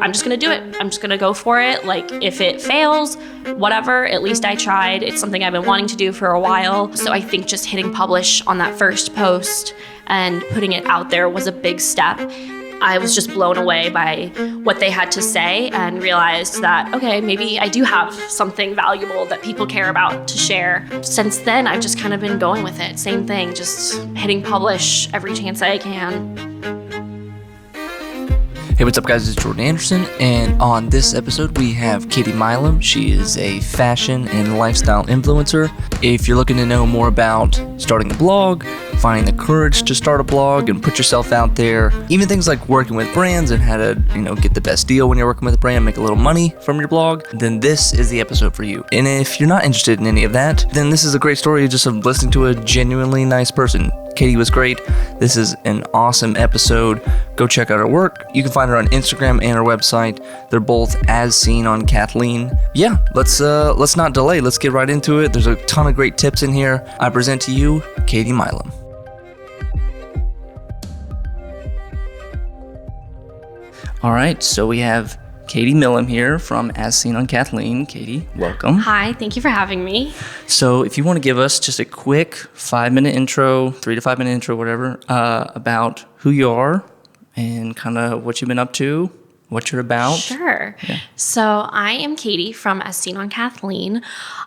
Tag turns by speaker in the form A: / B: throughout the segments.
A: I'm just going to do it. I'm just going to go for it. Like, if it fails, whatever, at least I tried. It's something I've been wanting to do for a while. So I think just hitting publish on that first post and putting it out there was a big step. I was just blown away by what they had to say and realized that, okay, maybe I do have something valuable that people care about to share. Since then, I've just kind of been going with it. Same thing, just hitting publish every chance I can.
B: Hey, what's up, guys? It's Jordan Anderson, and on this episode, we have Katie Milam. She is a fashion and lifestyle influencer. If you're looking to know more about starting a blog, finding the courage to start a blog and put yourself out there, even things like working with brands and how to, get the best deal when you're working with a brand, make a little money from your blog, then this is the episode for you. And if you're not interested in any of that, then this is a great story just of listening to a genuinely nice person. Katie was great. This is an awesome episode. Go check out her work. You can find her on Instagram and her website. They're both as seen on Kathleen. Yeah, let's not delay. Let's get right into it. There's a ton of great tips in here. I present to you Katie Milam. All right, so we have Katie Milam here from As Seen on Kathleen. Katie, welcome.
A: Hi, thank you for having me.
B: So if you want to give us just a quick 5-minute intro, 3 to 5 minute intro, whatever, about who you are and kind of what you've been up to, what you're about.
A: Sure. Yeah. So I am Katie from As Seen on Kathleen.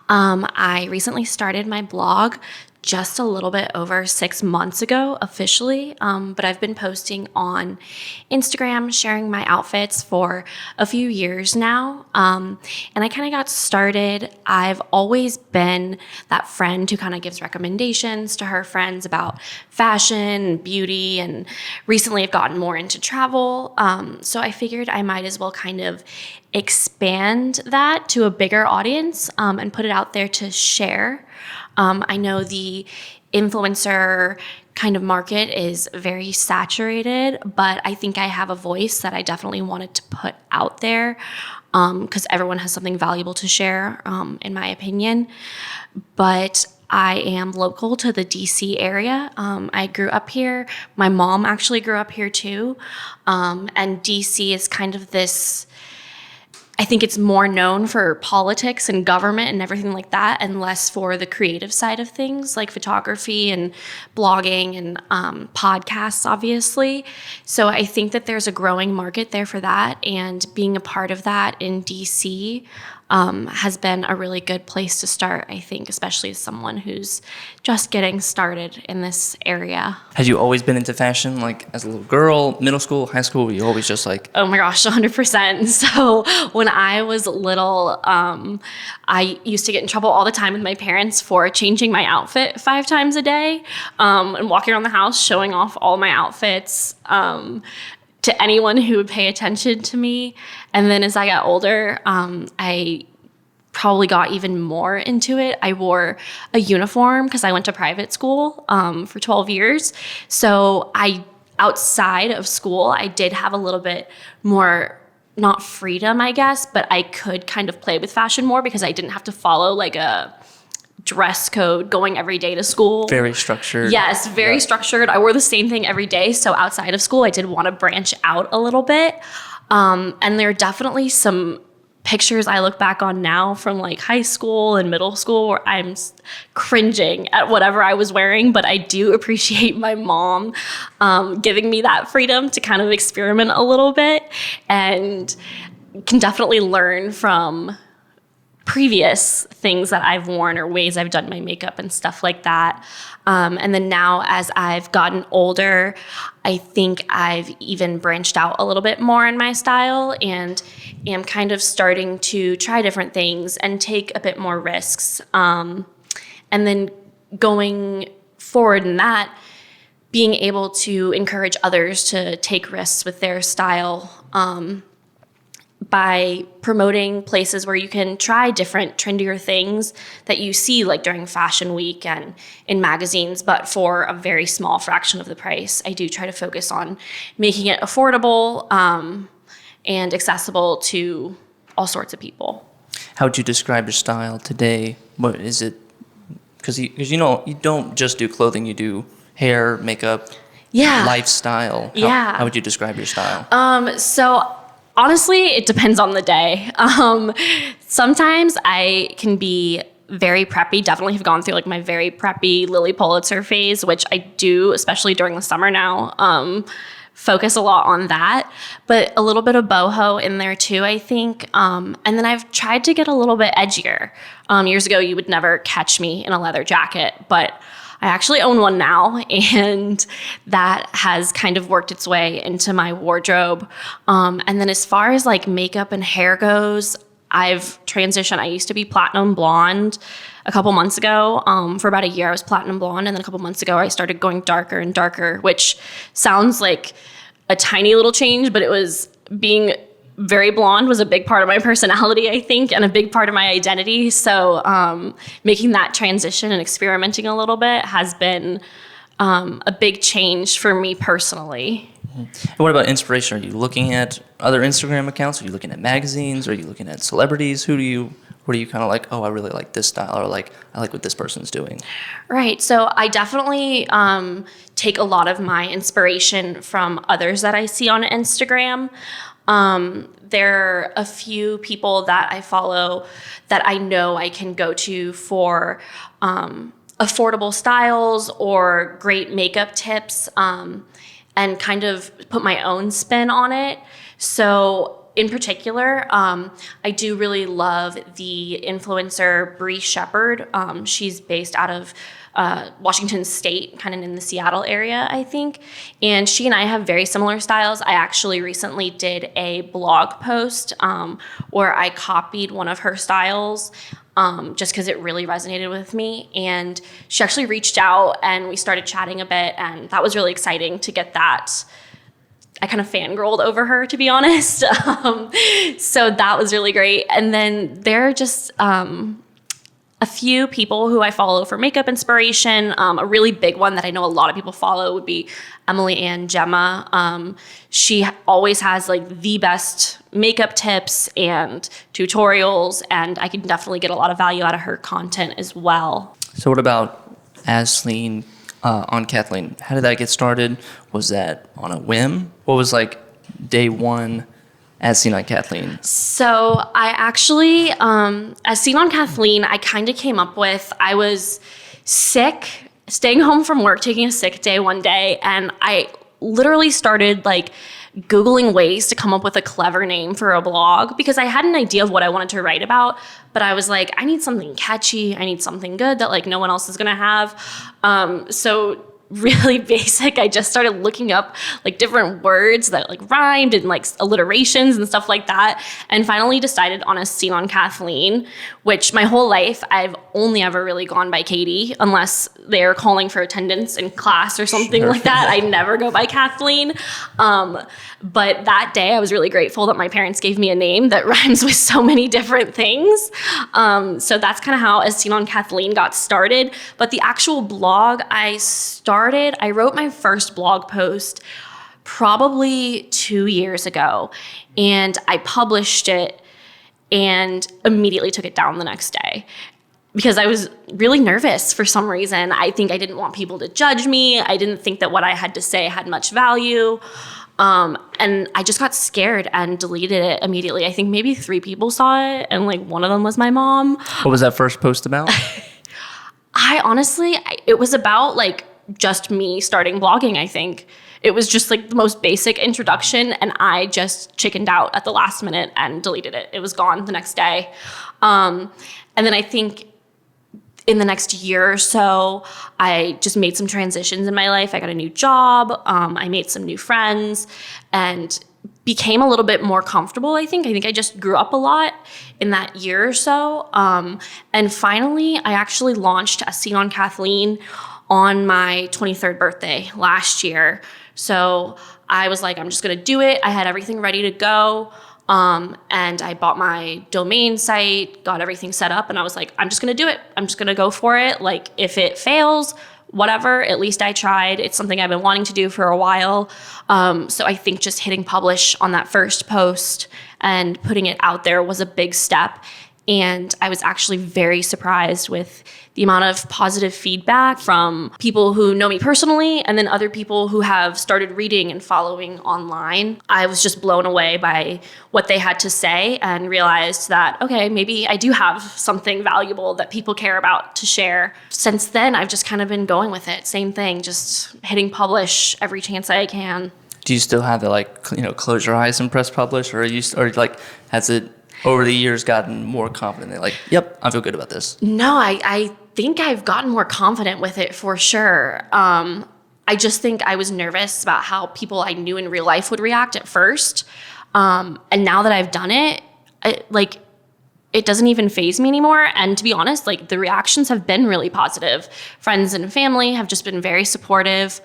A: I recently started my blog just a little bit over 6 months ago officially, but I've been posting on Instagram, sharing my outfits for a few years now, and I kind of got started. I've always been that friend who kind of gives recommendations to her friends about fashion and beauty, and recently I've gotten more into travel, so I figured I might as well kind of expand that to a bigger audience and put it out there to share. I know the influencer kind of market is very saturated, but I think I have a voice that I definitely wanted to put out there because everyone has something valuable to share, in my opinion. But I am local to the DC area. I grew up here. My mom actually grew up here too. And DC is kind of this, I think it's more known for politics and government and everything like that, and less for the creative side of things like photography and blogging and podcasts, obviously. So I think that there's a growing market there for that, and being a part of that in DC has been a really good place to start, I think, especially as someone who's just getting started in this area.
B: Had you always been into fashion, like as a little girl, middle school, high school? Were you always just like...
A: Oh my gosh, 100%. So when I was little, I used to get in trouble all the time with my parents for changing my outfit 5 times a day and walking around the house showing off all my outfits to anyone who would pay attention to me. And then as I got older, I probably got even more into it. I wore a uniform because I went to private school for 12 years. So outside of school, I did have a little bit more, not freedom, I guess, but I could kind of play with fashion more because I didn't have to follow like a dress code going every day to school.
B: Very structured.
A: Yes, very structured. I wore the same thing every day. So outside of school, I did want to branch out a little bit. And there are definitely some pictures I look back on now from like high school and middle school where I'm cringing at whatever I was wearing, but I do appreciate my mom giving me that freedom to kind of experiment a little bit, and can definitely learn from previous things that I've worn or ways I've done my makeup and stuff like that. And then now as I've gotten older, I think I've even branched out a little bit more in my style and am kind of starting to try different things and take a bit more risks. And then going forward in that, being able to encourage others to take risks with their style, by promoting places where you can try different trendier things that you see like during Fashion Week and in magazines, but for a very small fraction of the price. I do try to focus on making it affordable and accessible to all sorts of people.
B: How would you describe your style today? What is it? Because you don't just do clothing, you do hair, makeup, lifestyle. How would you describe your style?
A: So Honestly, it depends on the day. Sometimes I can be very preppy, definitely have gone through like my very preppy Lily Pulitzer phase, which I do, especially during the summer now, focus a lot on that, but a little bit of boho in there too, I think. And then I've tried to get a little bit edgier. Years ago, you would never catch me in a leather jacket, but I actually own one now, and that has kind of worked its way into my wardrobe. And then as far as like makeup and hair goes, I've transitioned. I used to be platinum blonde a couple months ago. For about a year, I was platinum blonde. And then a couple months ago, I started going darker and darker, which sounds like a tiny little change, but it was being very blonde was a big part of my personality, I think, and a big part of my identity. So making that transition and experimenting a little bit has been a big change for me personally.
B: And what about inspiration? Are you looking at other Instagram accounts? Are you looking at magazines? Are you looking at celebrities? What are you kind of like, oh, I really like this style, or like, I like what this person's doing?
A: Right. So I definitely take a lot of my inspiration from others that I see on Instagram. There are a few people that I follow that I know I can go to for affordable styles or great makeup tips, and kind of put my own spin on it. So in particular, I do really love the influencer Bree Shepherd. She's based out of Washington State, kind of in the Seattle area, I think. And she and I have very similar styles. I actually recently did a blog post where I copied one of her styles just because it really resonated with me. And she actually reached out and we started chatting a bit, and that was really exciting to get that. I kind of fangirled over her, to be honest. So that was really great. And then there are just a few people who I follow for makeup inspiration. A really big one that I know a lot of people follow would be Emily Ann Gemma. She always has like the best makeup tips and tutorials, and I can definitely get a lot of value out of her content as well.
B: So what about Asleen on Kathleen? How did that get started? Was that on a whim? What was like day one as seen on Kathleen?
A: So I actually, as seen on Kathleen, I kind of came up with, I was sick, staying home from work, taking a sick day one day, and I literally started like Googling ways to come up with a clever name for a blog because I had an idea of what I wanted to write about, but I was like, I need something catchy. I need something good that like no one else is gonna have. So really basic. I just started looking up like different words that like rhymed and like alliterations and stuff like that, and finally decided on a scene on Kathleen, which my whole life I've only ever really gone by Katie unless they're calling for attendance in class or something like that. I never go by Kathleen. But that day I was really grateful that my parents gave me a name that rhymes with so many different things. So that's kind of how As Seen on Kathleen got started. But the actual blog I wrote my first blog post probably 2 years ago, and I published it and immediately took it down the next day because I was really nervous for some reason. I think I didn't want people to judge me. I didn't think that what I had to say had much value. And I just got scared and deleted it immediately. I think maybe 3 people saw it, and like one of them was my mom.
B: What was that first post about?
A: It was about like just me starting blogging, I think. It was just like the most basic introduction, and I just chickened out at the last minute and deleted it. It was gone the next day. And then I think in the next year or so, I just made some transitions in my life. I got a new job. I made some new friends and became a little bit more comfortable, I think. I think I just grew up a lot in that year or so. And finally, I actually launched As Seen on Kathleen on my 23rd birthday last year. So I was like, I'm just gonna do it. I had everything ready to go. And I bought my domain site, got everything set up, and I was like, I'm just gonna do it. I'm just gonna go for it. Like, if it fails, whatever, at least I tried. It's something I've been wanting to do for a while. So I think just hitting publish on that first post and putting it out there was a big step. And I was actually very surprised with the amount of positive feedback from people who know me personally and then other people who have started reading and following online. I was just blown away by what they had to say and realized that, okay, maybe I do have something valuable that people care about to share. Since then, I've just kind of been going with it. Same thing, just hitting publish every chance I can.
B: Do you still have to close your eyes and press publish, or has it over the years gotten more confident? Like, yep, I feel good about this.
A: No, I think I've gotten more confident with it for sure. I just think I was nervous about how people I knew in real life would react at first. And now that I've done it, it doesn't even faze me anymore. And to be honest, the reactions have been really positive. Friends and family have just been very supportive.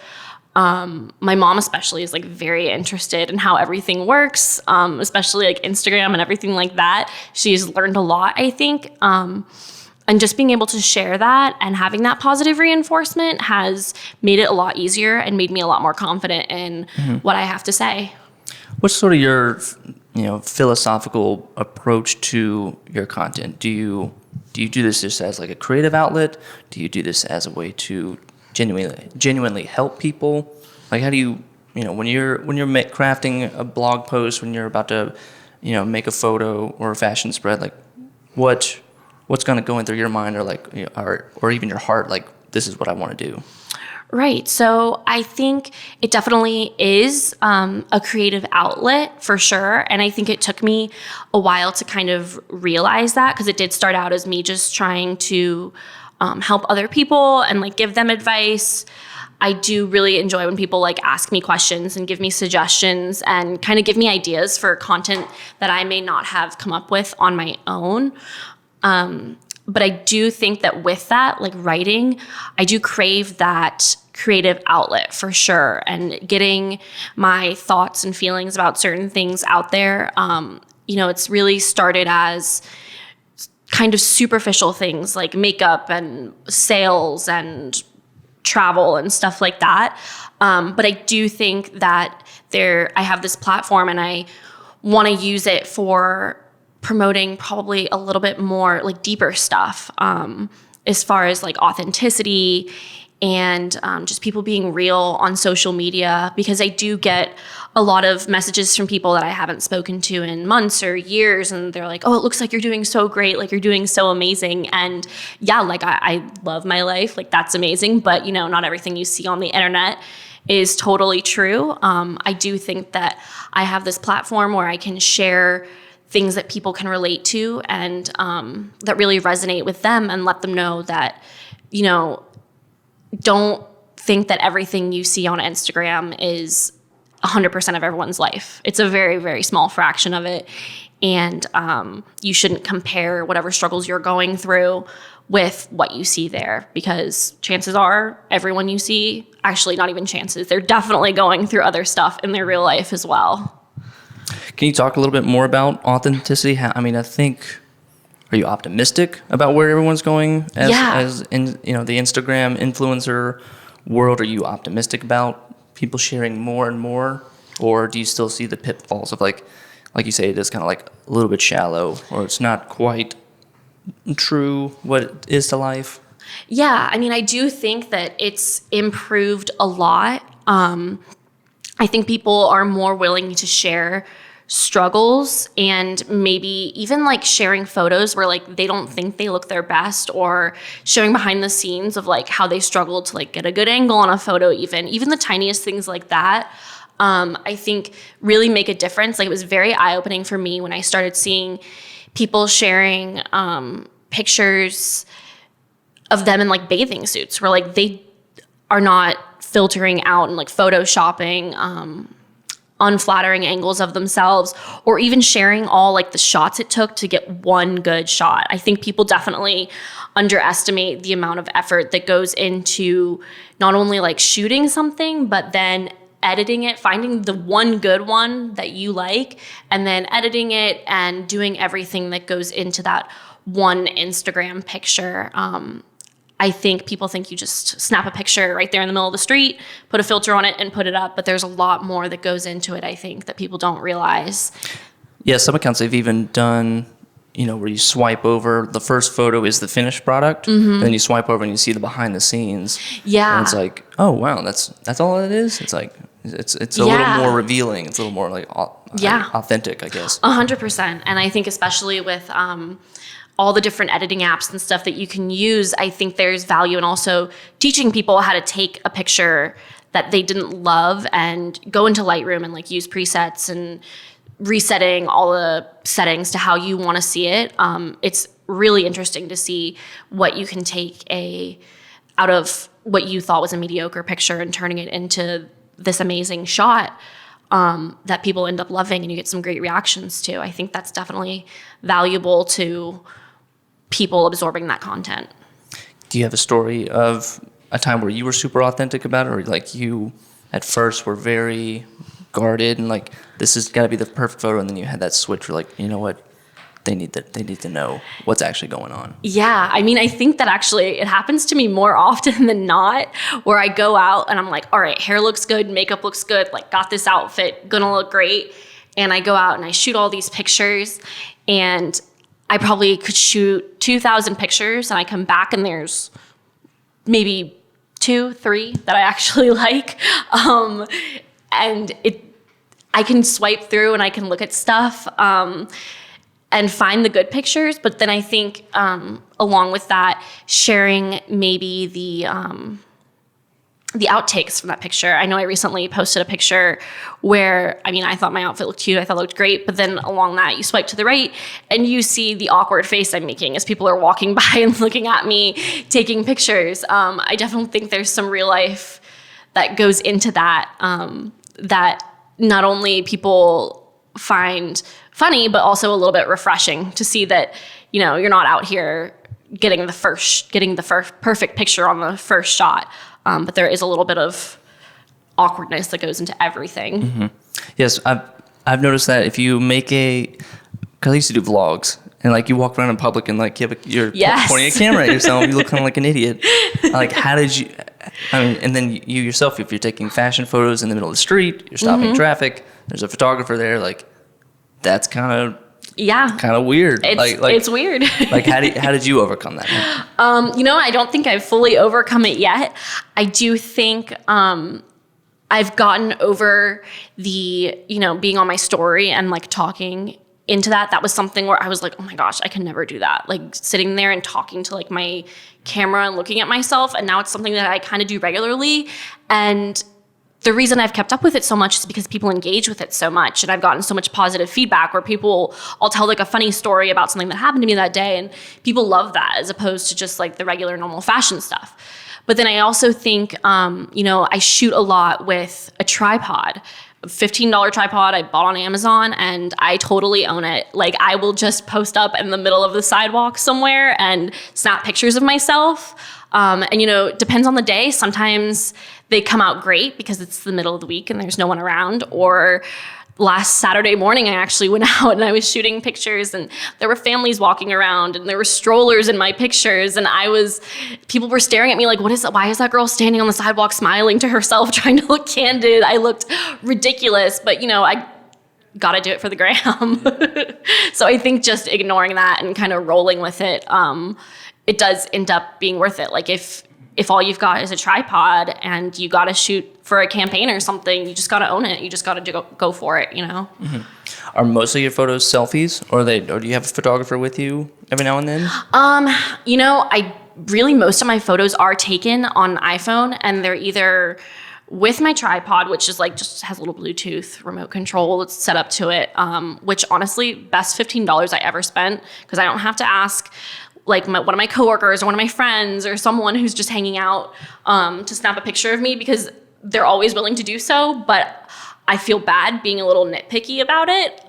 A: My mom especially is very interested in how everything works, especially Instagram and everything like that. She's learned a lot, I think. And just being able to share that and having that positive reinforcement has made it a lot easier and made me a lot more confident in what I have to say.
B: What's sort of your, philosophical approach to your content? Do you do this just as a creative outlet? Do you do this as a way to genuinely help people? How do you, when you're crafting a blog post, when you're about to, make a photo or a fashion spread, what's going to go in through your mind, or even your heart, this is what I want to do?
A: Right. So I think it definitely is a creative outlet for sure. And I think it took me a while to kind of realize that, because it did start out as me just trying to help other people and give them advice. I do really enjoy when people ask me questions and give me suggestions and kind of give me ideas for content that I may not have come up with on my own. But I do think that with that, writing, I do crave that creative outlet for sure. And getting my thoughts and feelings about certain things out there, it's really started as kind of superficial things like makeup and sales and travel and stuff like that. But I do think that I have this platform and I want to use it for promoting probably a little bit more deeper stuff, as far as authenticity and just people being real on social media, because I do get a lot of messages from people that I haven't spoken to in months or years, and they're like, oh, it looks like you're doing so great, you're doing so amazing. And yeah, I love my life, that's amazing, but not everything you see on the internet is totally true. I do think that I have this platform where I can share things that people can relate to and that really resonate with them, and let them know that, don't think that everything you see on Instagram is 100% of everyone's life. It's a very, very small fraction of it. And you shouldn't compare whatever struggles you're going through with what you see there, because chances are everyone you see, actually not even chances, they're definitely going through other stuff in their real life as well.
B: Can you talk a little bit more about authenticity? Are you optimistic about where everyone's going as in the Instagram influencer world? Are you optimistic about people sharing more and more, or do you still see the pitfalls of like you say, it is kind of a little bit shallow, or it's not quite true what it is to life?
A: Yeah, I do think that it's improved a lot. I think people are more willing to share struggles, and maybe even sharing photos where they don't think they look their best, or showing behind the scenes of how they struggled to get a good angle on a photo, even the tiniest things like that. I think really make a difference. It was very eye-opening for me when I started seeing people sharing pictures of them in bathing suits where they are not filtering out and photoshopping unflattering angles of themselves, or even sharing all the shots it took to get one good shot. I think people definitely underestimate the amount of effort that goes into not only shooting something, but then editing it, finding the one good one that you like, and then editing it and doing everything that goes into that one Instagram picture. I think people think you just snap a picture right there in the middle of the street, put a filter on it and put it up, but there's a lot more that goes into it, I think, that people don't realize.
B: Yeah, some accounts, they've even done, where you swipe over, the first photo is the finished product, and then you swipe over and you see the behind the scenes.
A: Yeah.
B: And it's like, oh wow, that's all it is. It's like it's a little more revealing. It's a little more like authentic, I guess.
A: 100%. And I think especially with all the different editing apps and stuff that you can use, I think there's value in also teaching people how to take a picture that they didn't love and go into Lightroom and like use presets and resetting all the settings to how you want to see it. It's really interesting to see what you can take out of what you thought was a mediocre picture and turning it into this amazing shot that people end up loving and you get some great reactions to. I think that's definitely valuable to people absorbing that content.
B: Do you have a story of a time where you were super authentic about it, or like you at first were very guarded and like this has got to be the perfect photo, and then you had that switch where like, you know what, they need to know what's actually going on?
A: Yeah, I mean, I think that actually it happens to me more often than not, where I go out and I'm like, all right, hair looks good, makeup looks good, like got this outfit, gonna look great, and I go out and I shoot all these pictures, and I probably could shoot 2,000 pictures, and I come back and there's maybe 2, 3 that I actually like. And I can swipe through and I can look at stuff and find the good pictures. But then I think along with that, sharing maybe the outtakes from that picture. I know I recently posted a picture where, I mean, I thought my outfit looked cute. I thought it looked great. But then along that, you swipe to the right and you see the awkward face I'm making as people are walking by and looking at me, taking pictures. I definitely think there's some real life that goes into that, that not only people find funny, but also a little bit refreshing to see that, you're not out here getting the perfect picture on the first shot. But there is a little bit of awkwardness that goes into everything.
B: Mm-hmm. Yes, I've noticed that if you make because I used to do vlogs, and like you walk around in public and like you're pointing a camera at yourself, you look kind of like an idiot. Like, how did you? I mean, and then you yourself, if you're taking fashion photos in the middle of the street, you're stopping traffic. There's a photographer there. Like, that's kind of weird.
A: It's weird.
B: Like, how did you overcome that?
A: I don't think I've fully overcome it yet. I do think I've gotten over the, being on my story and like talking into that. That was something where I was like, oh my gosh, I can never do that. Like sitting there and talking to like my camera and looking at myself. And now it's something that I kind of do regularly. And the reason I've kept up with it so much is because people engage with it so much, and I've gotten so much positive feedback where I'll tell like a funny story about something that happened to me that day, and people love that as opposed to just like the regular normal fashion stuff. But then I also think, I shoot a lot with a tripod, a $15 tripod I bought on Amazon, and I totally own it. Like I will just post up in the middle of the sidewalk somewhere and snap pictures of myself. And depends on the day. Sometimes they come out great because it's the middle of the week and there's no one around. Or last Saturday morning, I actually went out and I was shooting pictures, and there were families walking around and there were strollers in my pictures. And people were staring at me like, why is that girl standing on the sidewalk smiling to herself, trying to look candid? I looked ridiculous, but I gotta do it for the gram. So I think just ignoring that and kind of rolling with it, it does end up being worth it. Like if all you've got is a tripod and you got to shoot for a campaign or something, you just got to own it. You just got to go for it,
B: Mm-hmm. Are most of your photos selfies, or do you have a photographer with you every now and then?
A: Most of my photos are taken on iPhone, and they're either with my tripod, which is like just has a little Bluetooth remote control that's set up to it, which honestly, best $15 I ever spent, because I don't have to ask like one of my coworkers or one of my friends or someone who's just hanging out to snap a picture of me, because they're always willing to do so. But I feel bad being a little nitpicky about it.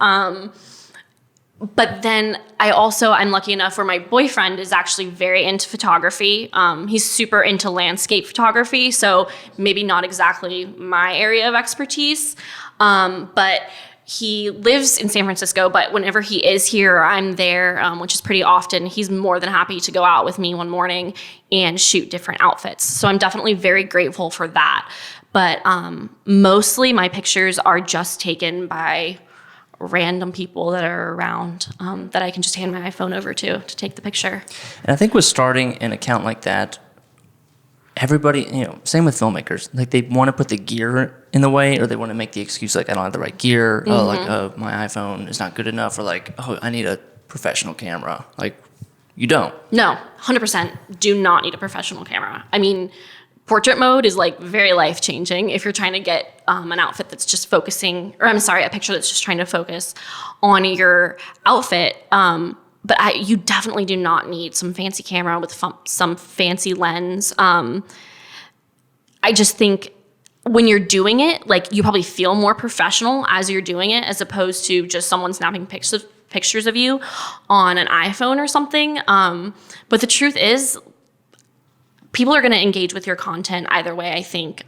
A: But then I'm lucky enough where my boyfriend is actually very into photography. He's super into landscape photography, so maybe not exactly my area of expertise. But he lives in San Francisco, but whenever he is here, I'm there, which is pretty often. He's more than happy to go out with me one morning and shoot different outfits. So I'm definitely very grateful for that. But mostly my pictures are just taken by random people that are around that I can just hand my iPhone over to take the picture.
B: And I think with starting an account like that, everybody, same with filmmakers, like they want to put the gear in the way, or they want to make the excuse like I don't have the right gear. Oh, like my iPhone is not good enough, or like I need a professional camera. Like you don't.
A: No, 100% do not need a professional camera. I mean, portrait mode is like very life changing if you're trying to get an outfit that's just focusing, or I'm sorry, a picture that's just trying to focus on your outfit. But you definitely do not need some fancy camera with some fancy lens. I just think when you're doing it, like you probably feel more professional as you're doing it, as opposed to just someone snapping pictures of you on an iPhone or something. But the truth is, people are going to engage with your content either way, I think.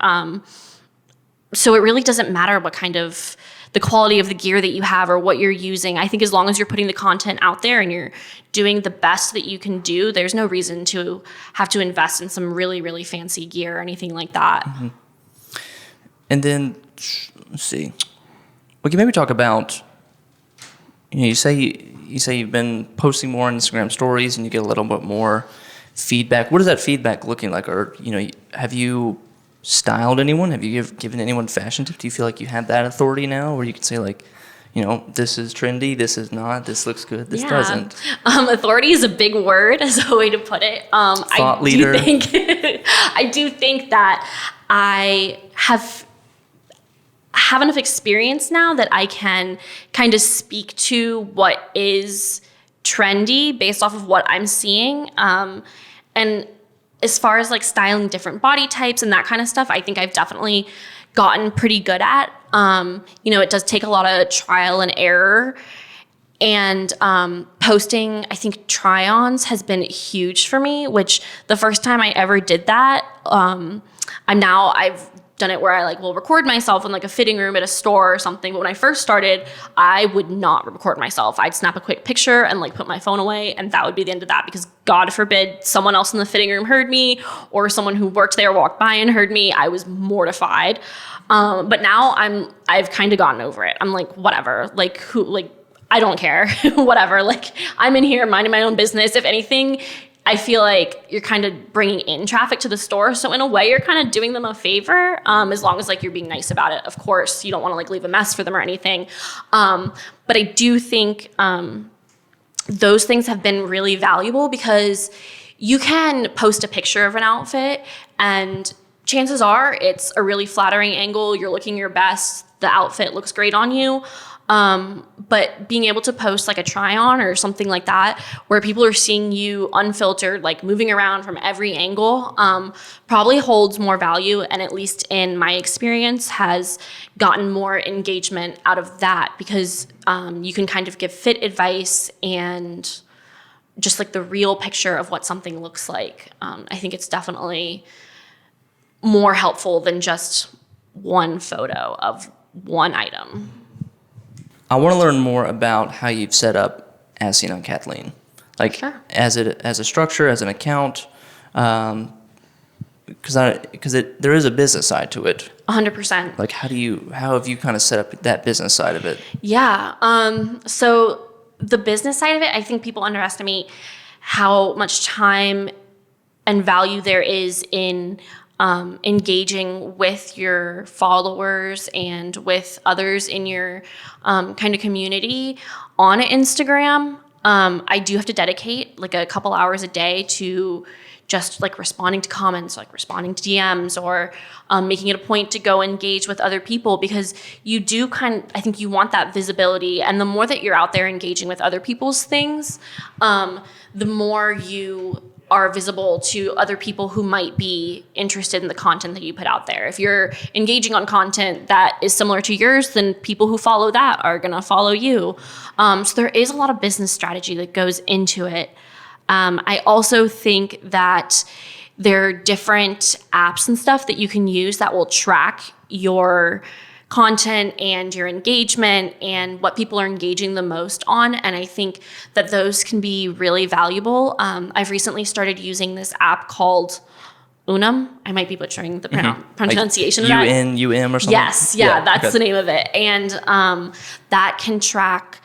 A: So it really doesn't matter what kind of the quality of the gear that you have or what you're using. I think as long as you're putting the content out there and you're doing the best that you can do, there's no reason to have to invest in some really, really fancy gear or anything like that.
B: Mm-hmm. And then, let's see. We can maybe talk about, you say you've been posting more on Instagram stories and you get a little bit more feedback. What is that feedback looking like? Or, have you styled anyone? Have you given anyone fashion tips? Do you feel like you have that authority now where you can say like, this is trendy, this is not, this looks good, this doesn't?
A: Authority is a big word, as a way to put it.
B: Thought leader.
A: I do think that I have enough experience now that I can kind of speak to what is trendy based off of what I'm seeing. And as far as like styling different body types and that kind of stuff, I think I've definitely gotten pretty good at. It does take a lot of trial and error. And posting, I think, try-ons has been huge for me, which the first time I ever did that, I've done it where I will record myself in like a fitting room at a store or something. But when I first started, I would not record myself. I'd snap a quick picture and put my phone away, and that would be the end of that, because God forbid someone else in the fitting room heard me, or someone who worked there walked by and heard me. I was mortified. But now I've kind of gotten over it. I'm like, whatever, I don't care, whatever. I'm in here minding my own business. If anything, I feel like you're kind of bringing in traffic to the store. So in a way, you're kind of doing them a favor, as long as you're being nice about it. Of course, you don't want to leave a mess for them or anything. But I do think those things have been really valuable, because you can post a picture of an outfit and chances are it's a really flattering angle. You're looking your best. The outfit looks great on you. But being able to post a try on or something like that, where people are seeing you unfiltered, moving around from every angle, probably holds more value. And at least in my experience, has gotten more engagement out of that, because you can kind of give fit advice and just the real picture of what something looks like. I think it's definitely more helpful than just one photo of one item.
B: I want to learn more about how you've set up As Seen on Kathleen,
A: Sure.
B: as a structure, as an account, because there is a business side to it.
A: 100%.
B: How have you kind of set up that business side of it?
A: Yeah. So the business side of it, I think people underestimate how much time and value there is in engaging with your followers and with others in your kind of community on Instagram. I do have to dedicate a couple hours a day to just responding to comments, responding to DMs, or making it a point to go engage with other people, because you do I think you want that visibility. And the more that you're out there engaging with other people's things, the more you are visible to other people who might be interested in the content that you put out there. If you're engaging on content that is similar to yours, then people who follow that are gonna follow you. So there is a lot of business strategy that goes into it. I also think that there are different apps and stuff that you can use that will track your content and your engagement and what people are engaging the most on. And I think that those can be really valuable. I've recently started using this app called Unum. I might be butchering the pronunciation
B: like
A: of that.
B: UNUM or something?
A: Yes, yeah, that's
B: okay.
A: the name of it. And that can track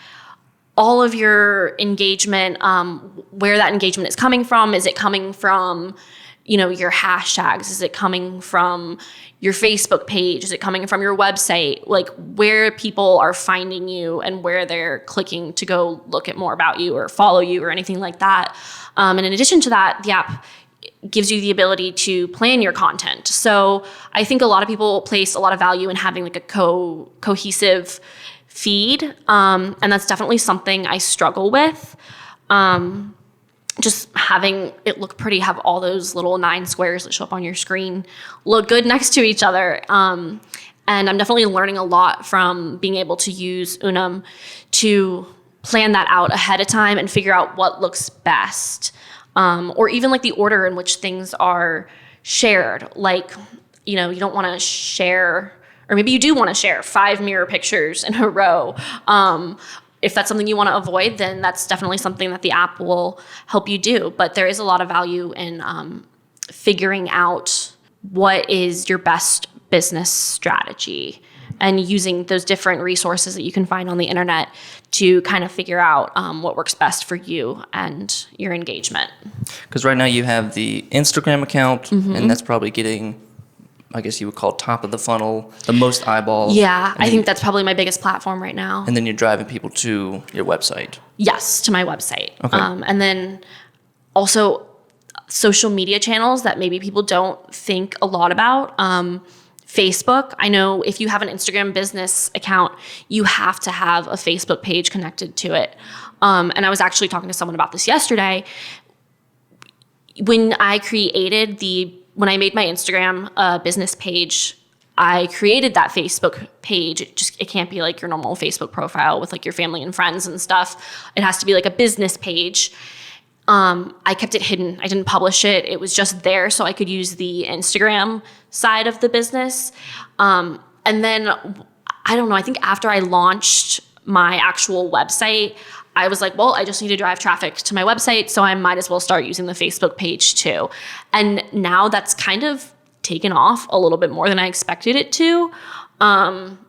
A: all of your engagement, where that engagement is coming from. Is it coming from, your hashtags? Is it coming from your Facebook page? Is it coming from your website? Like where people are finding you and where they're clicking to go look at more about you or follow you or anything like that. And in addition to that, the app gives you the ability to plan your content. So I think a lot of people place a lot of value in having like a cohesive feed. And that's definitely something I struggle with. Just having it look pretty, have all those little 9 squares that show up on your screen look good next to each other. And I'm definitely learning a lot from being able to use Unum to plan that out ahead of time and figure out what looks best. Or even like the order in which things are shared. Like, you don't want to share, or maybe you do want to share 5 mirror pictures in a row. If that's something you want to avoid, then that's definitely something that the app will help you do. But there is a lot of value in figuring out what is your best business strategy and using those different resources that you can find on the internet to kind of figure out what works best for you and your engagement.
B: Because right now you have the Instagram account, and that's probably getting, I guess you would call top of the funnel, the most eyeballs.
A: Yeah, I think that's probably my biggest platform right now.
B: And then you're driving people to your website.
A: Yes, to my website.
B: Okay.
A: And then also social media channels that maybe people don't think a lot about. Facebook. I know if you have an Instagram business account, you have to have a Facebook page connected to it. And I was actually talking to someone about this yesterday. When I made my Instagram business page, I created that Facebook page. It can't be like your normal Facebook profile with like your family and friends and stuff. It has to be like a business page. I kept it hidden. I didn't publish it. It was just there so I could use the Instagram side of the business. And then, I don't know, I think after I launched my actual website, I was like, well, I just need to drive traffic to my website, so I might as well start using the Facebook page too. And now that's kind of taken off a little bit more than I expected it to.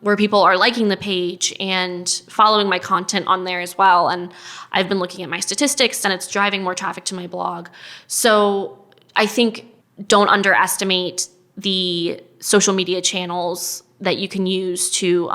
A: Where people are liking the page and following my content on there as well. And I've been looking at my statistics and it's driving more traffic to my blog. So I think don't underestimate the social media channels that you can use to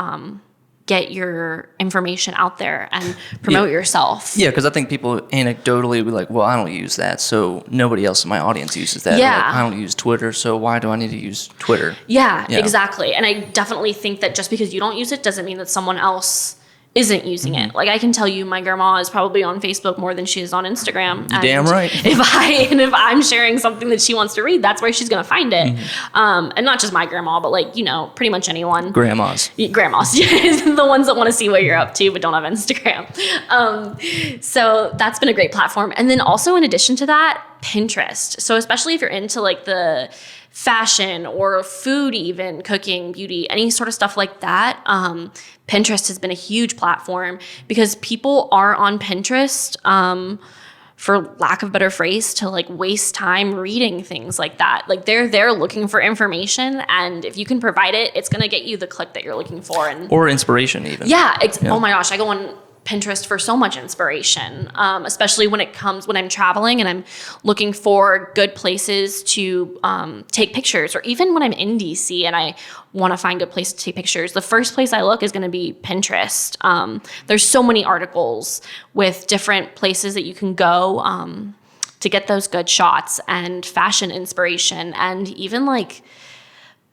A: get your information out there and promote yourself.
B: Yeah, because I think people anecdotally be like, well, I don't use that, so nobody else in my audience uses that.
A: Yeah.
B: Like, I don't use Twitter, so why do I need to use Twitter?
A: Yeah, exactly. And I definitely think that just because you don't use it doesn't mean that someone else isn't using it. Like I can tell you my grandma is probably on Facebook more than she is on Instagram.
B: You're damn right.
A: If I'm sharing something that she wants to read, that's where she's going to find it. And not just my grandma, but like, pretty much anyone.
B: Grandmas.
A: Grandmas. The ones that want to see what you're up to but don't have Instagram. So that's been a great platform. And then also in addition to that, Pinterest. So especially if you're into like the fashion or food, even cooking, beauty, any sort of stuff like that, Pinterest has been a huge platform because people are on Pinterest, for lack of a better phrase, to like waste time reading things like that. Like they're there looking for information, and if you can provide it, it's going to get you the click that you're looking for. Or
B: inspiration even.
A: Yeah. Oh my gosh, I go on Pinterest for so much inspiration, especially when I'm traveling and I'm looking for good places to take pictures, or even when I'm in DC and I want to find good places to take pictures. The first place I look is going to be Pinterest. There's so many articles with different places that you can go to get those good shots and fashion inspiration, and even like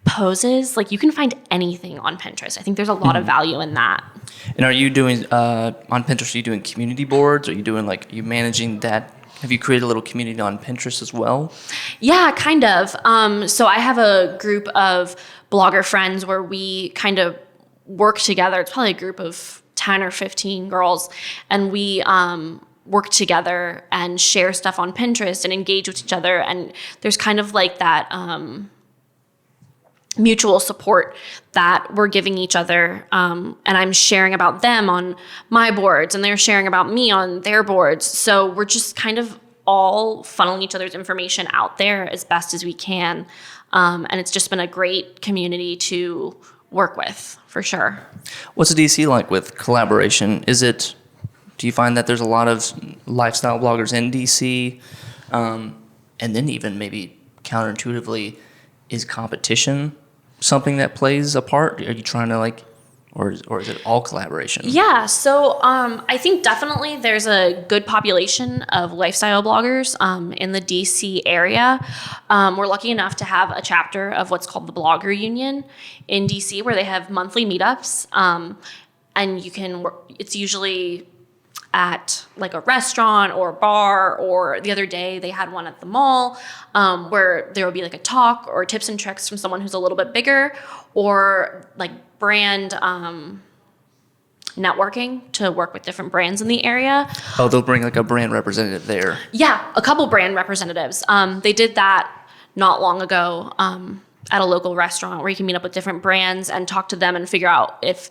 A: poses. Like you can find anything on Pinterest. I think there's a lot of value in that.
B: And are you doing on Pinterest? Are you doing community boards? Are you doing are you managing that? Have you created a little community on Pinterest as well?
A: Yeah, kind of. So I have a group of blogger friends where we kind of work together. It's probably a group of 10 or 15 girls, and we work together and share stuff on Pinterest and engage with each other. And there's kind of like that mutual support that we're giving each other. And I'm sharing about them on my boards, and they're sharing about me on their boards. So we're just kind of all funneling each other's information out there as best as we can. And it's just been a great community to work with, for sure.
B: What's the DC like with collaboration? Do you find that there's a lot of lifestyle bloggers in DC? And then even maybe counterintuitively, is competition something that plays a part? Are you trying to or is it all collaboration?
A: Yeah, so I think definitely there's a good population of lifestyle bloggers in the DC area. We're lucky enough to have a chapter of what's called the Blogger Union in DC, where they have monthly meetups, and it's usually at like a restaurant or a bar, or the other day they had one at the mall, where there would be like a talk or tips and tricks from someone who's a little bit bigger, or like brand networking to work with different brands in the area.
B: Oh, they'll bring like a brand representative there.
A: Yeah, a couple brand representatives. They did that not long ago at a local restaurant, where you can meet up with different brands and talk to them and figure out if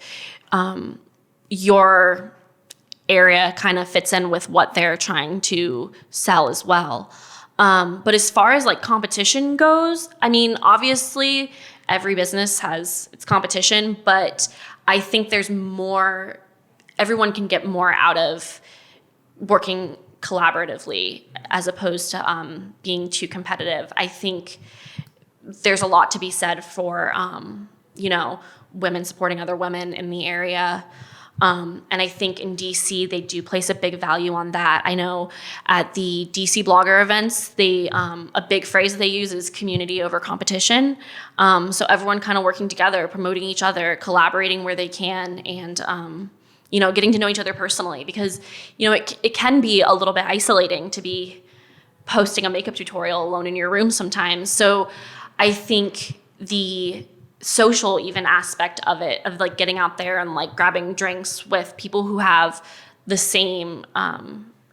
A: your area kind of fits in with what they're trying to sell as well. But as far as like competition goes, I mean, obviously every business has its competition, but I think everyone can get more out of working collaboratively as opposed to being too competitive. I think there's a lot to be said for, women supporting other women in the area. And I think in DC, they do place a big value on that. I know at the DC blogger events, a big phrase that they use is community over competition. So everyone kind of working together, promoting each other, collaborating where they can, and, getting to know each other personally, because, it can be a little bit isolating to be posting a makeup tutorial alone in your room sometimes. So I think the social even aspect of it, of like getting out there and like grabbing drinks with people who have the same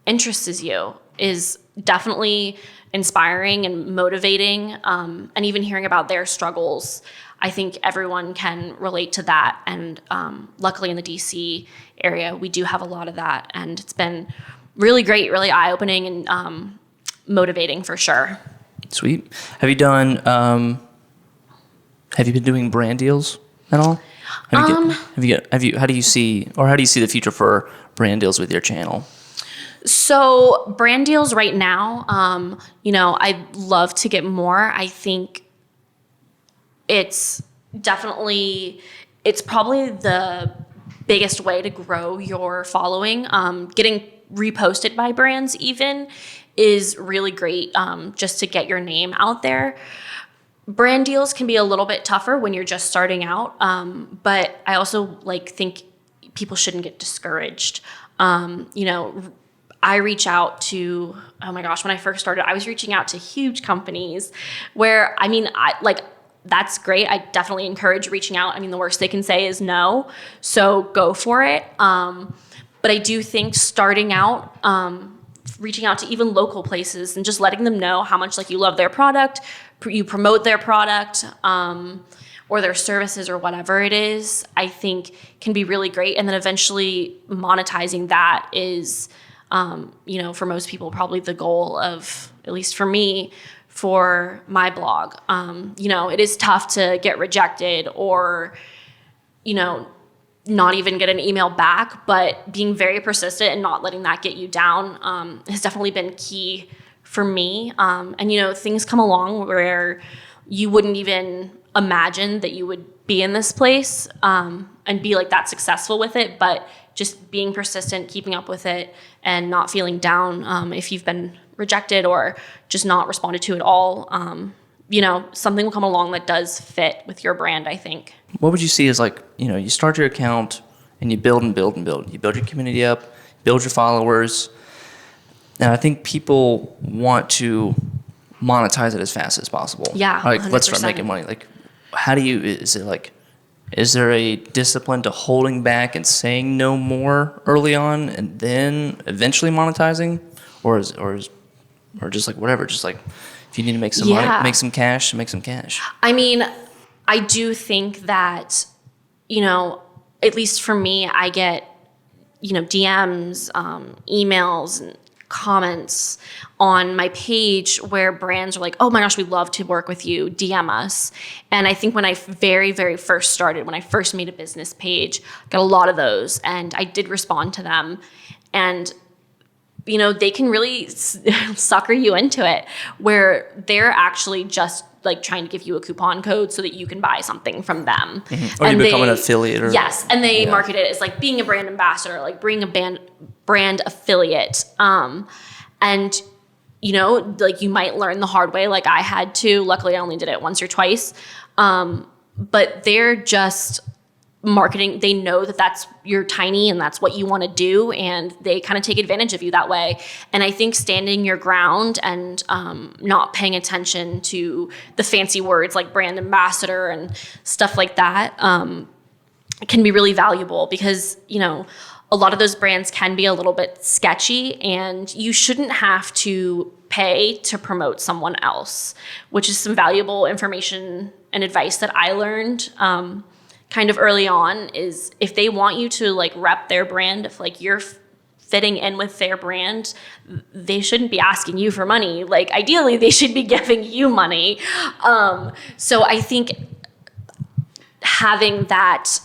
A: interests as you, is definitely inspiring and motivating. And even hearing about their struggles, I think everyone can relate to that. And luckily in the DC area, we do have a lot of that. And it's been really great, really eye-opening, and motivating for sure.
B: Sweet. Have you been doing brand deals at all? How do you see the future for brand deals with your channel?
A: So brand deals right now, I'd love to get more. I think it's probably the biggest way to grow your following. Getting reposted by brands even is really great, just to get your name out there. Brand deals can be a little bit tougher when you're just starting out, but I also think people shouldn't get discouraged. I reach out to, oh my gosh, when I first started, I was reaching out to huge companies where, that's great. I definitely encourage reaching out. I mean, the worst they can say is no, so go for it. But I do think starting out, reaching out to even local places and just letting them know how much you love their product, you promote their product, or their services or whatever it is, I think can be really great. And then eventually monetizing that is, for most people, probably the goal of, at least for me, for my blog. It is tough to get rejected or, not even get an email back, but being very persistent and not letting that get you down has definitely been key for me. And things come along where you wouldn't even imagine that you would be in this place and be that successful with it, but just being persistent, keeping up with it, and not feeling down if you've been rejected or just not responded to at all. Something will come along that does fit with your brand, I think.
B: What would you see as you start your account and you build and build and build. You build your community up, build your followers. And I think people want to monetize it as fast as possible.
A: Yeah, 100%.
B: Let's start making money. Is there a discipline to holding back and saying no more early on and then eventually monetizing? Or just whatever, just if you need to make some money, make some cash, make some cash.
A: I mean, I do think that, at least for me, I get, DMs, emails, and comments on my page where brands are like, oh my gosh, we'd love to work with you, DM us. And I think when I very, very first started, when I first made a business page, got a lot of those, and I did respond to them. And they can really sucker you into it, where they're actually just like trying to give you a coupon code so that you can buy something from them.
B: Or you become an affiliate.
A: Yes, and they market it as like being a brand ambassador, like being a brand affiliate. And like you might learn the hard way, like I had to. Luckily, I only did it once or twice. But they're just marketing. They know that you're tiny and that's what you want to do, and they kind of take advantage of you that way. And I think standing your ground and not paying attention to the fancy words like brand ambassador and stuff like that can be really valuable, because a lot of those brands can be a little bit sketchy, and you shouldn't have to pay to promote someone else, which is some valuable information and advice that I learned kind of early on. Is if they want you to like rep their brand, if like you're fitting in with their brand, they shouldn't be asking you for money. Like ideally they should be giving you money. So I think having that,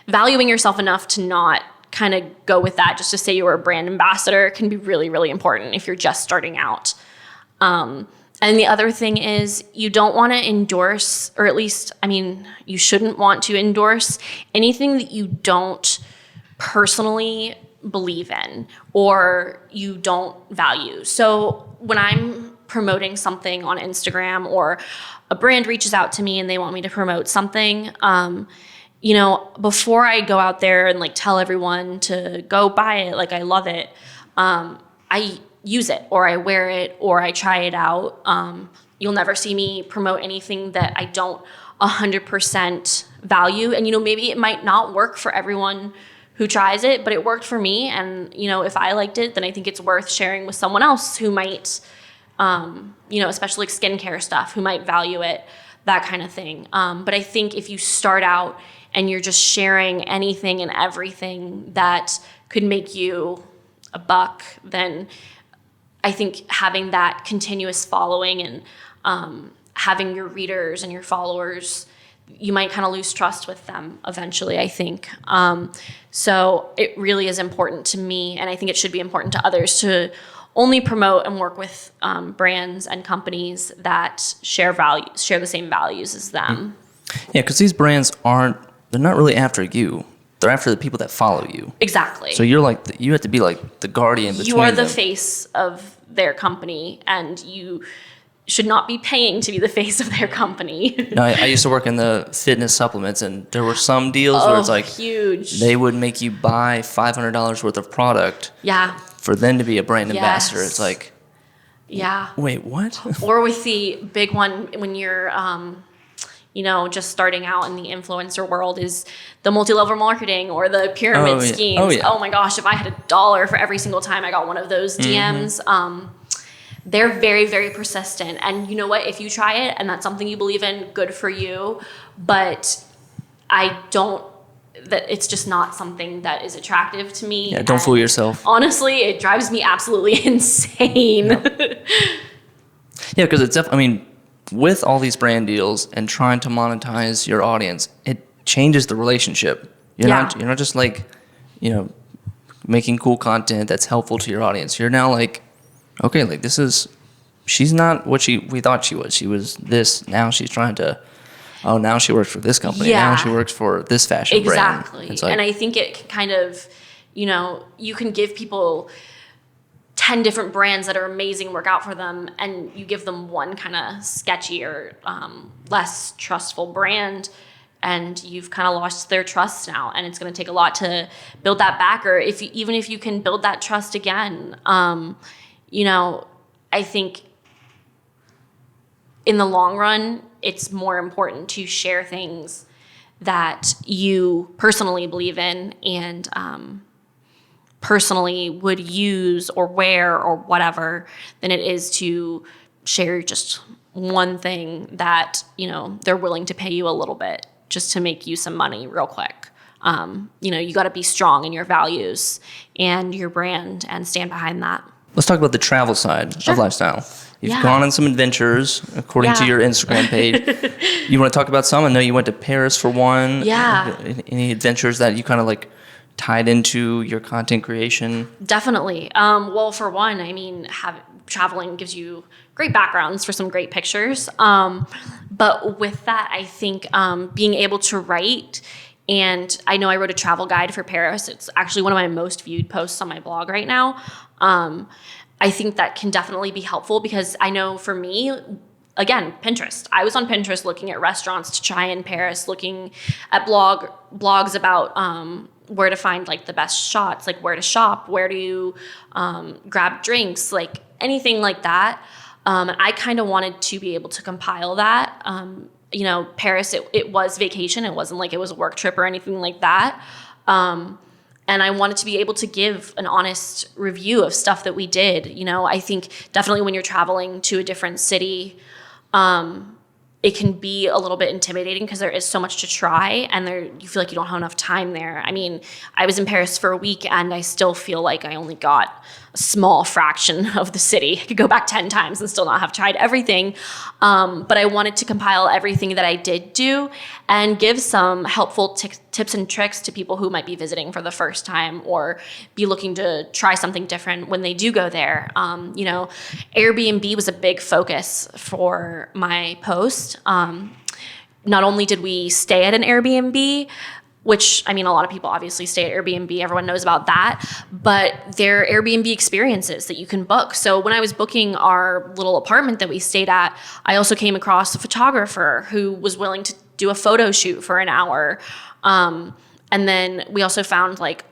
A: valuing yourself enough to not kind of go with that just to say you were a brand ambassador can be really, really important if you're just starting out. And the other thing is, you don't want to endorse, or at least, you shouldn't want to endorse anything that you don't personally believe in or you don't value. So when I'm promoting something on Instagram, or a brand reaches out to me and they want me to promote something, before I go out there and like tell everyone to go buy it, like I love it, I use it, or I wear it, or I try it out. You'll never see me promote anything that I don't 100% value. And, maybe it might not work for everyone who tries it, but it worked for me. And, if I liked it, then I think it's worth sharing with someone else who might, especially like skincare stuff, who might value it, that kind of thing. But I think if you start out and you're just sharing anything and everything that could make you a buck, then I think having that continuous following and having your readers and your followers, you might kind of lose trust with them eventually, I think. So it really is important to me, and I think it should be important to others, to only promote and work with brands and companies that share the same values as them.
B: Yeah, because these brands they're not really after you. They're after the people that follow you.
A: Exactly.
B: So you have to be like the guardian between them.
A: You are the face of their company, and you should not be paying to be the face of their company.
B: I used to work in the fitness supplements, and there were some deals where it's like
A: huge.
B: They would make you buy $500 worth of product.
A: Yeah.
B: For them to be a brand ambassador. It's like,
A: yeah.
B: Wait, what?
A: Or with the big one when you're just starting out in the influencer world, is the multi-level marketing or the pyramid schemes.
B: Oh, yeah.
A: Oh my gosh, if I had $1 for every single time I got one of those DMs, they're very, very persistent. And you know what? If you try it and that's something you believe in, good for you. But it's just not something that is attractive to me.
B: Yeah, don't fool yourself.
A: Honestly, it drives me absolutely insane.
B: Yeah, because it's with all these brand deals and trying to monetize your audience, it changes the relationship. You're not just like, making cool content that's helpful to your audience. You're now like, okay, like she's not what we thought she was. She was this. Now she's trying to, now she works for this company.
A: Yeah.
B: Now she works for this fashion brand.
A: Exactly. And I think it can kind of, you can give people 10 different brands that are amazing, work out for them, and you give them one kind of sketchy or less trustful brand, and you've kind of lost their trust now, and it's going to take a lot to build that back, or even if you can build that trust again. I think in the long run, it's more important to share things that you personally believe in and personally would use or wear or whatever than it is to share just one thing that, they're willing to pay you a little bit just to make you some money real quick. You got to be strong in your values and your brand and stand behind that.
B: Let's talk about the travel side of lifestyle. You've gone on some adventures, according to your Instagram page. You want to talk about some? I know you went to Paris for one.
A: Yeah.
B: Any adventures that you kind of like tied into your content creation?
A: Definitely. Well, for one, I mean, traveling gives you great backgrounds for some great pictures. But with that, I think being able to write, and I know I wrote a travel guide for Paris. It's actually one of my most viewed posts on my blog right now. I think that can definitely be helpful because I know for me, again, Pinterest. I was on Pinterest looking at restaurants to try in Paris, looking at blogs about where to find like the best shots, like where to shop, where to grab drinks, like anything like that. And I kind of wanted to be able to compile that. Paris, it was vacation. It wasn't like it was a work trip or anything like that. And I wanted to be able to give an honest review of stuff that we did. I think definitely when you're traveling to a different city, it can be a little bit intimidating because there is so much to try and you feel like you don't have enough time there. I mean, I was in Paris for a week and I still feel like I only got a small fraction of the city. I could go back 10 times and still not have tried everything. But I wanted to compile everything that I did do and give some helpful tips and tricks to people who might be visiting for the first time or be looking to try something different when they do go there. Airbnb was a big focus for my post. Not only did we stay at an Airbnb, which, I mean, a lot of people obviously stay at Airbnb. Everyone knows about that. But there are Airbnb experiences that you can book. So when I was booking our little apartment that we stayed at, I also came across a photographer who was willing to do a photo shoot for an hour. And then we also found like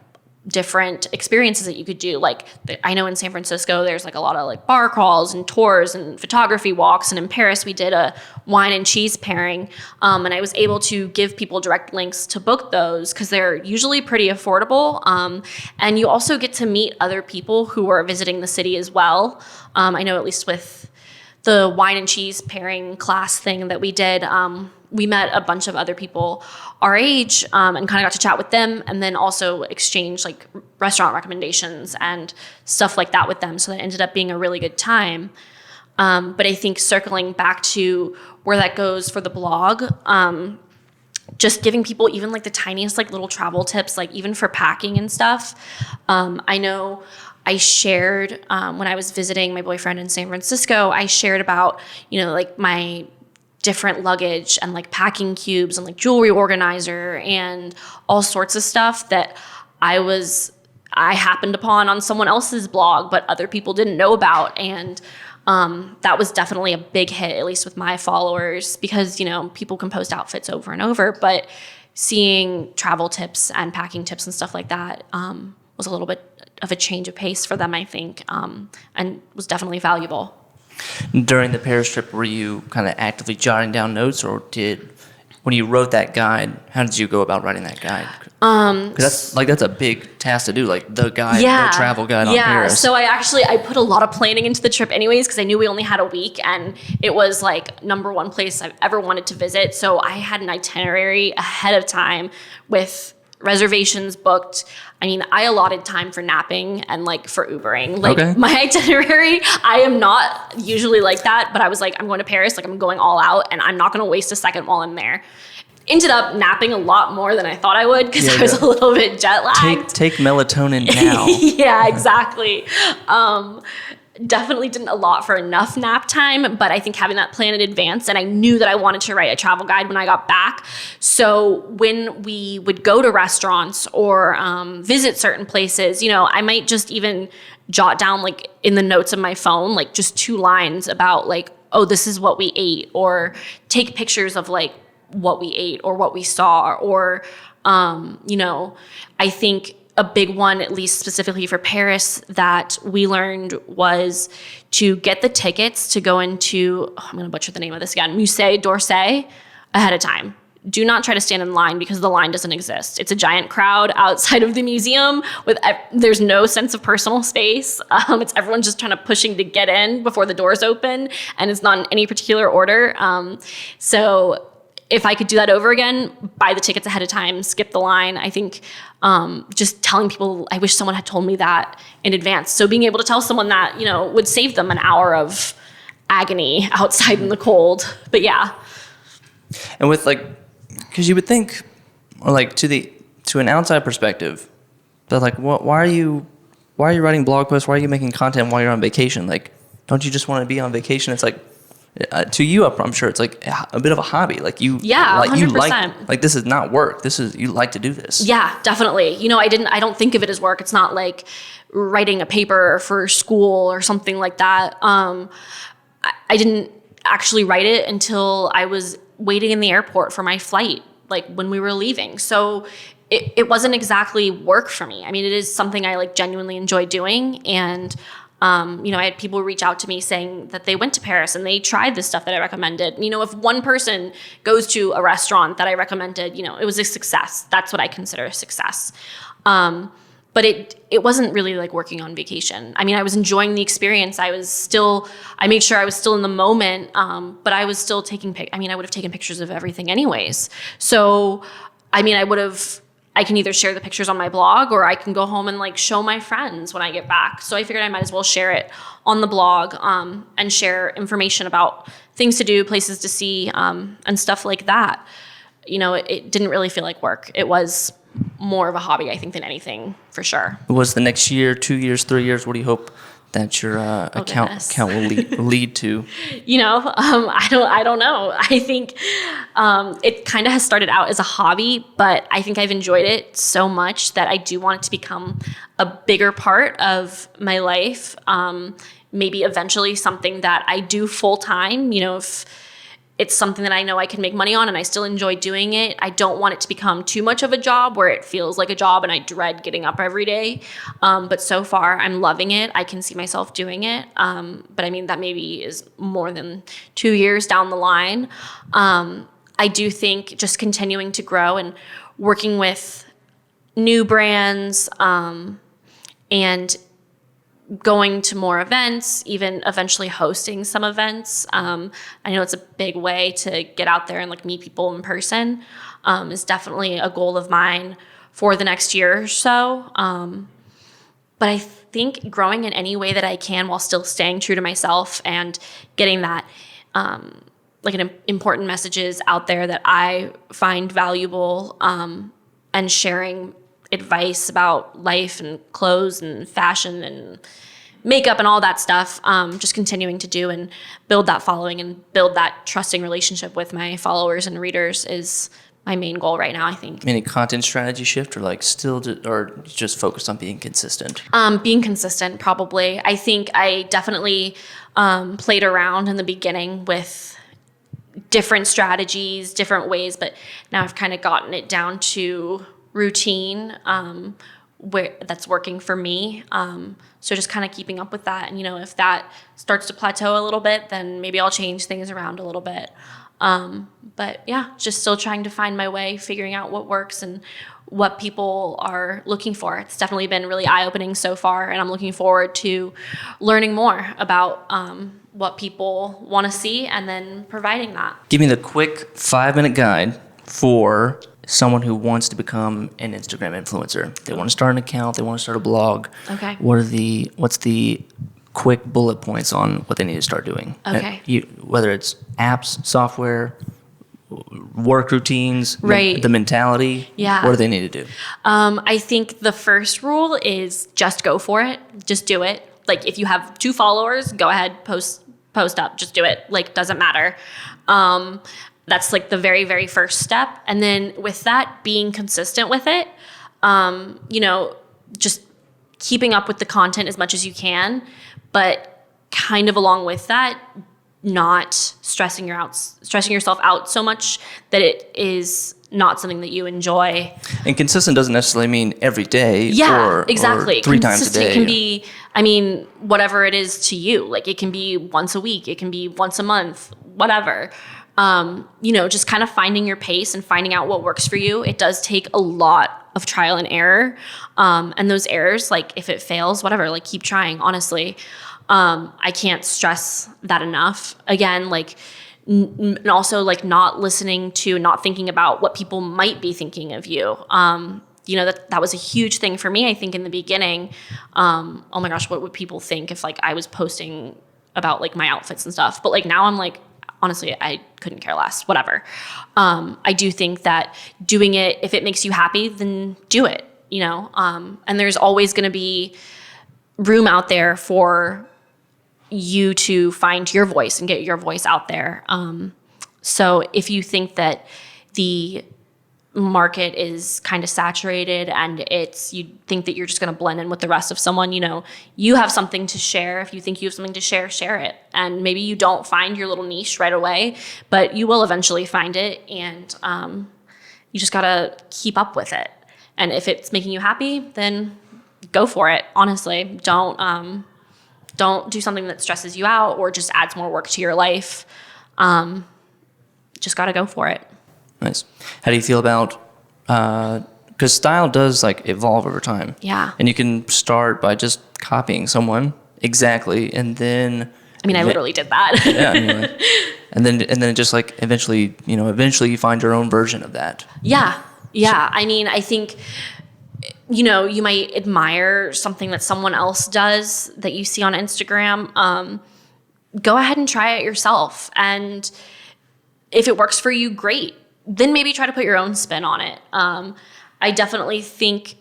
A: different experiences that you could do. Like I know in San Francisco, there's like a lot of like bar crawls and tours and photography walks. And in Paris, we did a wine and cheese pairing. And I was able to give people direct links to book those because they're usually pretty affordable. And you also get to meet other people who are visiting the city as well. I know at least with the wine and cheese pairing class thing that we did, we met a bunch of other people our age and kind of got to chat with them and then also exchange like restaurant recommendations and stuff like that with them. So that ended up being a really good time. But I think circling back to where that goes for the blog, just giving people even like the tiniest like little travel tips, like even for packing and stuff. I know I shared when I was visiting my boyfriend in San Francisco, I shared about, like my different luggage and like packing cubes and like jewelry organizer and all sorts of stuff that I happened upon on someone else's blog, but other people didn't know about. And that was definitely a big hit, at least with my followers, because, people can post outfits over and over, but seeing travel tips and packing tips and stuff like that was a little bit of a change of pace for them, I think, and was definitely valuable.
B: During the Paris trip, were you kind of actively jotting down notes, or when you wrote that guide, how did you go about writing that guide? Because that's a big task to do, like the travel guide on Paris.
A: So I put a lot of planning into the trip anyways, because I knew we only had a week and it was like number one place I've ever wanted to visit. So I had an itinerary ahead of time with reservations booked. I mean, I allotted time for napping and like for Ubering. Like my itinerary, I am not usually like that, but I was like, I'm going to Paris, like I'm going all out and I'm not going to waste a second while I'm there. Ended up napping a lot more than I thought I would because I was a little bit jet lagged.
B: Take melatonin now.
A: Yeah, exactly. Definitely didn't allot for enough nap time, but I think having that plan in advance, and I knew that I wanted to write a travel guide when I got back. So when we would go to restaurants or visit certain places, I might just even jot down like in the notes of my phone, like just 2 lines about like, oh, this is what we ate, or take pictures of like what we ate or what we saw, or, I think a big one, at least specifically for Paris, that we learned was to get the tickets to go into, I'm going to butcher the name of this again, Musée d'Orsay ahead of time. Do not try to stand in line because the line doesn't exist. It's a giant crowd outside of the museum there's no sense of personal space. It's everyone just trying to pushing to get in before the doors open, and it's not in any particular order. So if I could do that over again, buy the tickets ahead of time, skip the line. I think just telling people, I wish someone had told me that in advance. So being able to tell someone that, would save them an hour of agony outside in the cold. But yeah.
B: And with because you would think, or to an outside perspective, but why are you writing blog posts? Why are you making content while you're on vacation? Like, don't you just want to be on vacation? It's to you, I'm sure it's like a bit of a hobby. You
A: 100%.
B: This is not work. You like to do this.
A: Yeah, definitely. I don't think of it as work. It's not like writing a paper for school or something like that. I didn't actually write it until I was waiting in the airport for my flight, when we were leaving. So it wasn't exactly work for me. I mean, it is something I genuinely enjoy doing. And I had people reach out to me saying that they went to Paris and they tried the stuff that I recommended. If one person goes to a restaurant that I recommended, it was a success. That's what I consider a success. But it wasn't really like working on vacation. I mean, I was enjoying the experience. I made sure I was still in the moment, but I was still I would have taken pictures of everything anyways. So, I can either share the pictures on my blog or I can go home and show my friends when I get back. So I figured I might as well share it on the blog and share information about things to do, places to see, and stuff like that. It didn't really feel like work. It was more of a hobby, I think, than anything, for sure.
B: Was the next year, 2 years, 3 years, what do you hope that your account will lead to?
A: I don't know. I think it kind of has started out as a hobby, but I think I've enjoyed it so much that I do want it to become a bigger part of my life. Maybe eventually something that I do full time. If it's something that I know I can make money on and I still enjoy doing it, I don't want it to become too much of a job where it feels like a job and I dread getting up every day. But so far, I'm loving it. I can see myself doing it. But that maybe is more than 2 years down the line. I do think just continuing to grow and working with new brands and going to more events, even eventually hosting some events. I know it's a big way to get out there and meet people in person. Is definitely a goal of mine for the next year or so. But I think growing in any way that I can while still staying true to myself and getting that important messages out there that I find valuable, and sharing advice about life and clothes and fashion and makeup and all that stuff, just continuing to do and build that following and build that trusting relationship with my followers and readers is my main goal right now, I think.
B: Any content strategy shift or or just focused on being consistent?
A: Being consistent, probably. I think I definitely played around in the beginning with different strategies, different ways, but now I've kind of gotten it down to routine where that's working for me. So just kind of keeping up with that. And, if that starts to plateau a little bit, then maybe I'll change things around a little bit. But yeah, just still trying to find my way, figuring out what works and what people are looking for. It's definitely been really eye-opening so far, and I'm looking forward to learning more about what people want to see and then providing that.
B: Give me the quick 5-minute guide for someone who wants to become an Instagram influencer. They want to start an account, they want to start a blog.
A: Okay.
B: What's the quick bullet points on what they need to start doing?
A: Okay.
B: Whether it's apps, software, work routines,
A: right.
B: the mentality.
A: Yeah.
B: What do they need to do?
A: I think the first rule is just go for it. Just do it. If you have 2 followers, go ahead, post up, just do it. Doesn't matter. That's the very, very first step. And then with that, being consistent with it, just keeping up with the content as much as you can, but kind of along with that, not stressing yourself out so much that it is not something that you enjoy.
B: And consistent doesn't necessarily mean every day.
A: Yeah, exactly.
B: Or 3 times a day.
A: It can be, whatever it is to you. It can be once a week. It can be once a month, whatever. Just kind of finding your pace and finding out what works for you. It does take a lot of trial and error. And those errors, if it fails, whatever, keep trying, honestly. I can't stress that enough. Again, and also like not listening to, not thinking about what people might be thinking of you. That was a huge thing for me, I think, in the beginning. Oh my gosh, what would people think if like I was posting about like my outfits and stuff? But like now I'm like, honestly, I couldn't care less, whatever. I do think that doing it, if it makes you happy, then do it, and there's always going to be room out there for you to find your voice and get your voice out there. So if you think that the market is kind of saturated and you think that you're just going to blend in with the rest of someone, you have something to share. If you think you have something to share it. And maybe you don't find your little niche right away, but you will eventually find it. And you just got to keep up with it. And if it's making you happy, then go for it. Honestly, don't do something that stresses you out or just adds more work to your life. Just got to go for it.
B: Nice. How do you feel about, because style does like evolve over time.
A: Yeah.
B: And you can start by just copying someone exactly. And then,
A: I literally did that.
B: Yeah. And then just like eventually you find your own version of that.
A: Yeah. Yeah. I think, you might admire something that someone else does that you see on Instagram. Go ahead and try it yourself. And if it works for you, great. Then maybe try to put your own spin on it. I definitely think,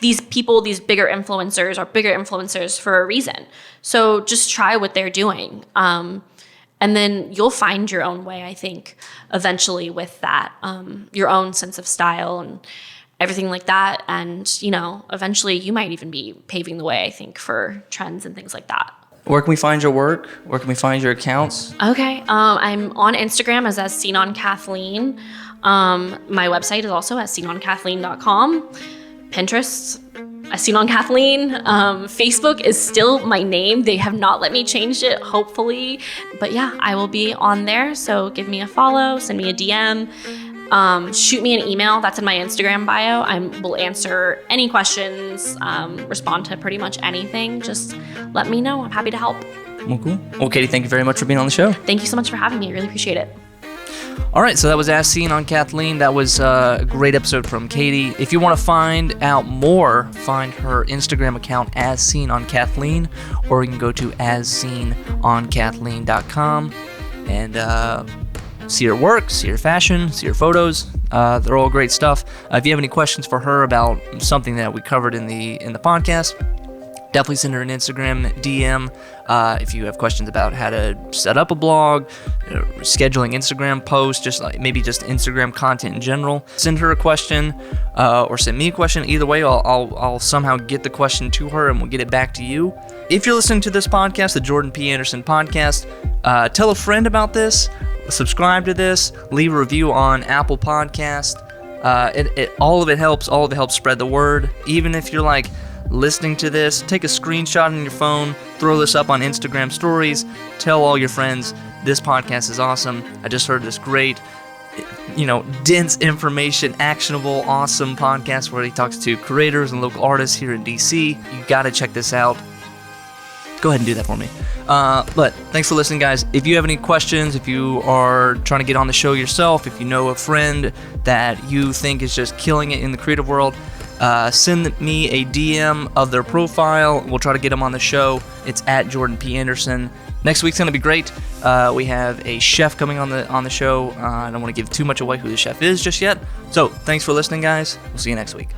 A: these people, these bigger influencers are bigger influencers for a reason. So just try what they're doing. And then you'll find your own way, I think, eventually with that, your own sense of style and everything like that. And, eventually you might even be paving the way, I think, for trends and things like that.
B: Where can we find your work? Where can we find your accounts?
A: Okay. I'm on Instagram as Seen on Kathleen. My website is also seenonkathleen.com. Pinterest, Seen on Kathleen. Facebook is still my name. They have not let me change it, hopefully. But yeah, I will be on there. So give me a follow, send me a DM. Shoot me an email. That's in my Instagram bio. I will answer any questions, respond to pretty much anything. Just let me know. I'm happy to help.
B: Well, cool. Well, Katie, thank you very much for being on the show.
A: Thank you so much for having me. I really appreciate it.
B: All right, so that was As Seen on Kathleen. That was a great episode from Katie. If you want to find out more, find her Instagram account, As Seen on Kathleen, or you can go to asseenonkathleen.com and see her work, see her fashion, see her photos. They're all great stuff. If you have any questions for her about something that we covered in the podcast, definitely send her an Instagram DM. If you have questions about how to set up a blog, scheduling Instagram posts, just Instagram content in general, send her a question or send me a question. Either way, I'll somehow get the question to her and we'll get it back to you. If you're listening to this podcast, the Jordan P. Anderson podcast, tell a friend about this, subscribe to this, leave a review on Apple Podcast. All of it helps spread the word. Even if you're like listening to this, take a screenshot on your phone, throw this up on Instagram stories, tell all your friends this podcast is awesome. I just heard this great, dense information, actionable, awesome podcast where he talks to creators and local artists here in DC. You gotta check this out. Go ahead and do that for me. But thanks for listening, guys. If you have any questions, if you are trying to get on the show yourself, if you know a friend that you think is just killing it in the creative world, send me a DM of their profile. We'll try to get them on the show. It's at Jordan P. Anderson. Next week's going to be great. We have a chef coming on the show. I don't want to give too much away who the chef is just yet. So thanks for listening, guys. We'll see you next week.